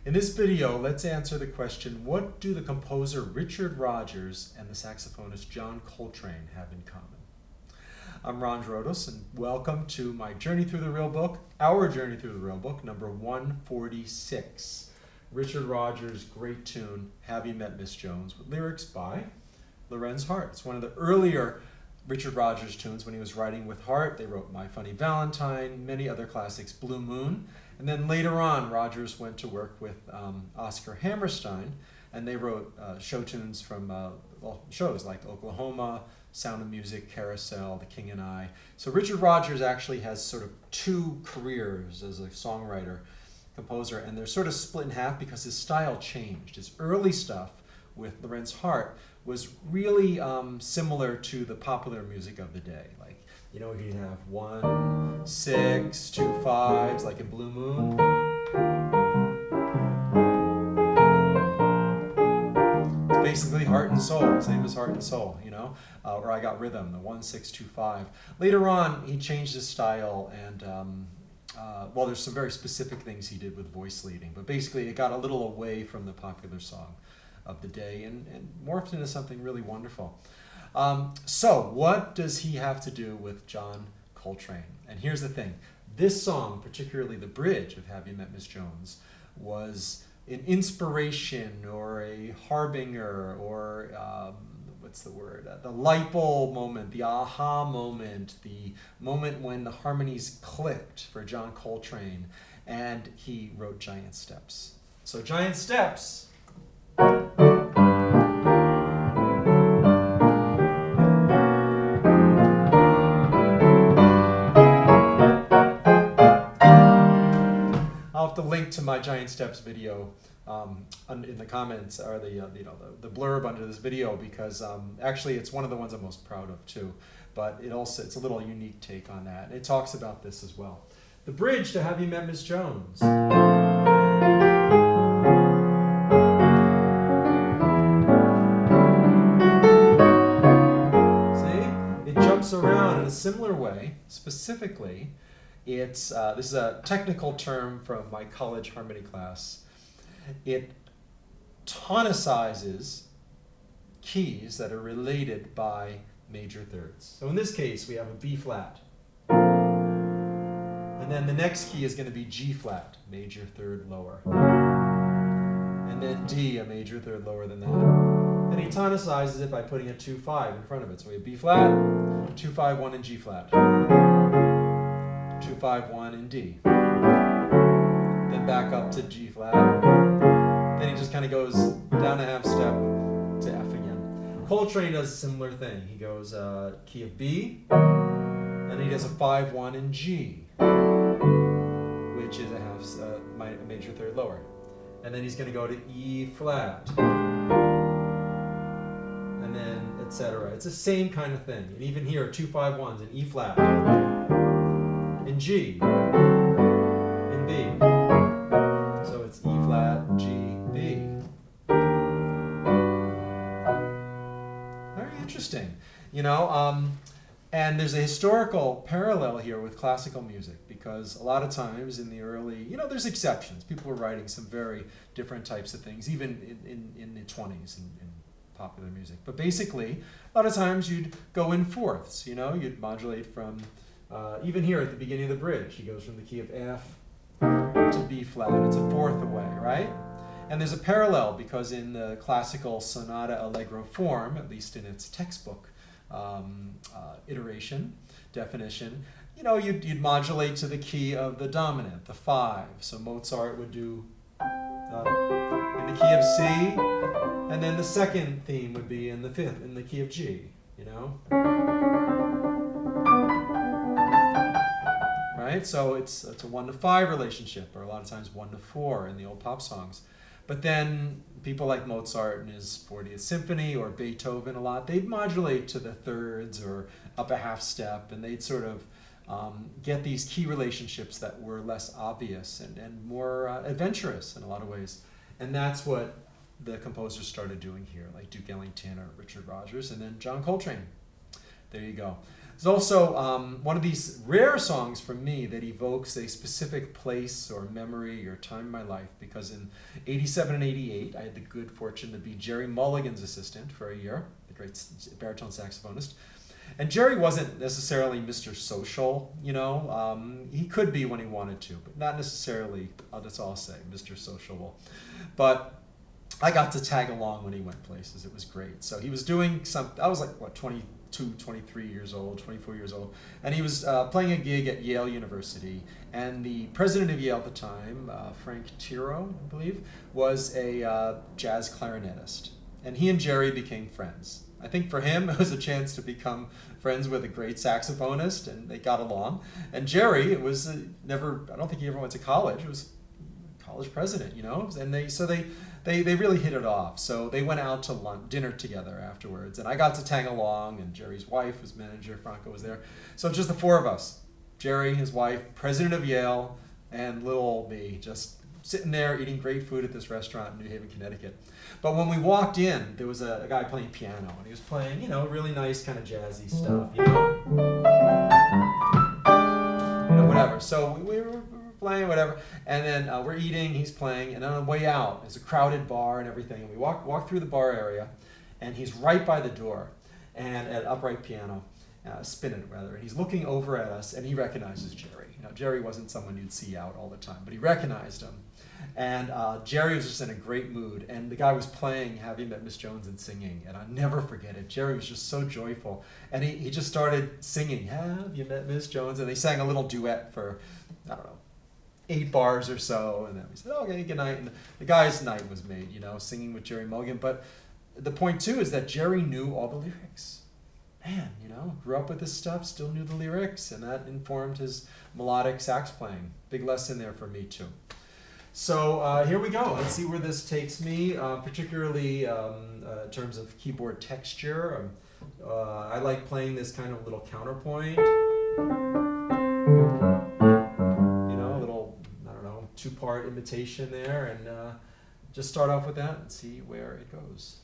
In this video, let's answer the question, what do the composer Richard Rodgers and the saxophonist John Coltrane have in common? I'm Ron Drotos, and welcome to my journey through the real book, our journey through the real book, number 146. Richard Rodgers' great tune, Have You Met Miss Jones, with lyrics by Lorenz Hart. It's one of the earlier Richard Rodgers tunes when he was writing with Hart. They wrote My Funny Valentine, many other classics, Blue Moon. And then later on, Rodgers went to work with Oscar Hammerstein, and they wrote show tunes from shows like Oklahoma, Sound of Music, Carousel, The King and I. So Richard Rodgers actually has sort of two careers as a songwriter, composer, and they're sort of split in half because his style changed. His early stuff with Lorenz Hart was really similar to the popular music of the day. Like, you know, he'd have 1, 6, 2 5s, like in Blue Moon. It's basically heart and soul, same as heart and soul, you know, or I Got Rhythm, the 1, 6, 2 5. Later on, he changed his style, and well, there's some very specific things he did with voice leading, but basically it got a little away from the popular song of the day and morphed into something really wonderful. So what does he have to do with John Coltrane? And here's the thing. This song, particularly the bridge of Have You Met Miss Jones, was an inspiration or a harbinger or what's the word? The light bulb moment, the aha moment, the moment when the harmonies clicked for John Coltrane, and he wrote Giant Steps. So Giant Steps. I'll have to link to my Giant Steps video in the comments, or the blurb under this video, because actually it's one of the ones I'm most proud of too. But it's a little unique take on that. It talks about this as well. The bridge to Have You Met Miss Jones. Around in a similar way. Specifically, this is a technical term from my college harmony class. It tonicizes keys that are related by major thirds. So in this case, we have a B flat, and then the next key is going to be G flat, major third lower, and then D, a major third lower than that. And he tonicizes it by putting a 2-5 in front of it. So we have B flat, 2-5-1 in G flat, 2-5-1 in D, then back up to G flat. Then he just kind of goes down a half step to F again. Coltrane does a similar thing. He goes key of B, and he does a 5-1 in G, which is a major third lower. And then he's going to go to E flat, and then etc. It's the same kind of thing. And even here, 2-5-1s in E flat, in G, in B. So it's E flat, G, B. Very interesting, you know. And there's a historical parallel here with classical music, because a lot of times in the early, you know, there's exceptions. People were writing some very different types of things, even in the 20s in popular music. But basically, a lot of times you'd go in fourths, you know, you'd modulate from, even here at the beginning of the bridge, he goes from the key of F to B flat. It's a fourth away, right? And there's a parallel, because in the classical sonata allegro form, at least in its textbook definition, you know, you'd modulate to the key of the dominant, the 5. So Mozart would do in the key of C, and then the second theme would be in the 5th, in the key of G, you know? Right? So it's a 1-to-5 relationship, or a lot of times 1-to-4 in the old pop songs. But then people like Mozart in his 40th Symphony, or Beethoven a lot, they'd modulate to the thirds or up a half step, and they'd sort of get these key relationships that were less obvious and more adventurous in a lot of ways. And that's what the composers started doing here, like Duke Ellington or Richard Rodgers, and then John Coltrane. There you go. It's also one of these rare songs for me that evokes a specific place or memory or time in my life, because in 87 and 88, I had the good fortune to be Gerry Mulligan's assistant for a year, the great baritone saxophonist. And Gerry wasn't necessarily Mr. Social, you know. He could be when he wanted to, but not necessarily, that's all I'll say, Mr. Sociable. But I got to tag along when he went places. It was great. So he was doing I was like, what, 22, 23 years old, 24 years old. And he was playing a gig at Yale University. And the president of Yale at the time, Frank Tiro, I believe, was a jazz clarinetist. And he and Gerry became friends. I think for him, it was a chance to become friends with a great saxophonist, and they got along. And Gerry, it was I don't think he ever went to college. It was college president, you know. And they really hit it off. So they went out to dinner together afterwards. And I got to tag along, and Gerry's wife was manager, Franco was there. So just the four of us, Gerry, his wife, president of Yale, and little old me, just sitting there eating great food at this restaurant in New Haven, Connecticut. But when we walked in, there was a guy playing piano, and he was playing, you know, really nice kind of jazzy stuff, you know, whatever. So we were playing, whatever, and then we're eating, he's playing, and on the way out, there's a crowded bar and everything, and we walk through the bar area, and he's right by the door, and at upright piano, spinning rather, and he's looking over at us, and he recognizes Gerry. You know, Gerry wasn't someone you'd see out all the time, but he recognized him. And Gerry was just in a great mood, and the guy was playing Have You Met Miss Jones and singing, and I'll never forget it. Gerry was just so joyful, and he just started singing Have You Met Miss Jones, and they sang a little duet for, I don't know, 8 bars or so, and then we said, okay, good night, and the guy's night was made, you know, singing with Gerry Mulligan. But the point too is that Gerry knew all the lyrics. Man, you know, grew up with this stuff, still knew the lyrics, and that informed his melodic sax playing. Big lesson there for me too. So here we go. Let's see where this takes me, particularly in terms of keyboard texture. I like playing this kind of little counterpoint. You know, a little, I don't know, 2-part imitation there, and just start off with that and see where it goes.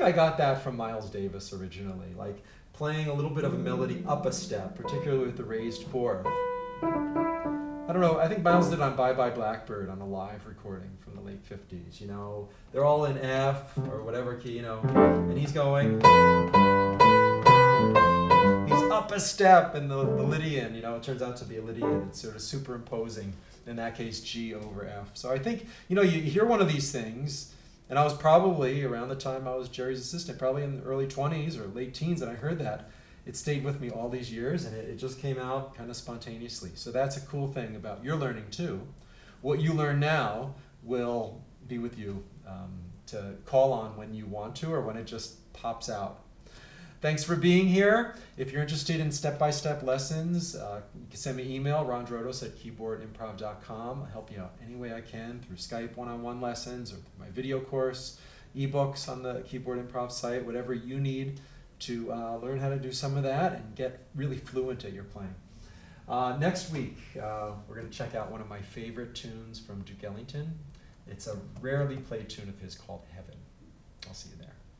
I got that from Miles Davis originally, like playing a little bit of a melody up a step, particularly with the raised fourth. I don't know, I think Miles did it on Bye Bye Blackbird on a live recording from the late 50s, you know. They're all in F or whatever key, you know, and he's going, he's up a step in the Lydian, you know, it turns out to be a Lydian. It's sort of superimposing, in that case, G over F. So I think, you know, you hear one of these things, and I was probably, around the time I was Gerry's assistant, probably in the early 20s or late teens, and I heard that. It stayed with me all these years, and it just came out kind of spontaneously. So that's a cool thing about your learning too. What you learn now will be with you to call on when you want to or when it just pops out. Thanks for being here. If you're interested in step-by-step lessons, you can send me an email, rondrotos@keyboardimprov.com. I'll help you out any way I can through Skype one-on-one lessons or my video course, ebooks on the Keyboard Improv site, whatever you need to learn how to do some of that and get really fluent at your playing. Next week, we're going to check out one of my favorite tunes from Duke Ellington. It's a rarely played tune of his called Heaven. I'll see you there.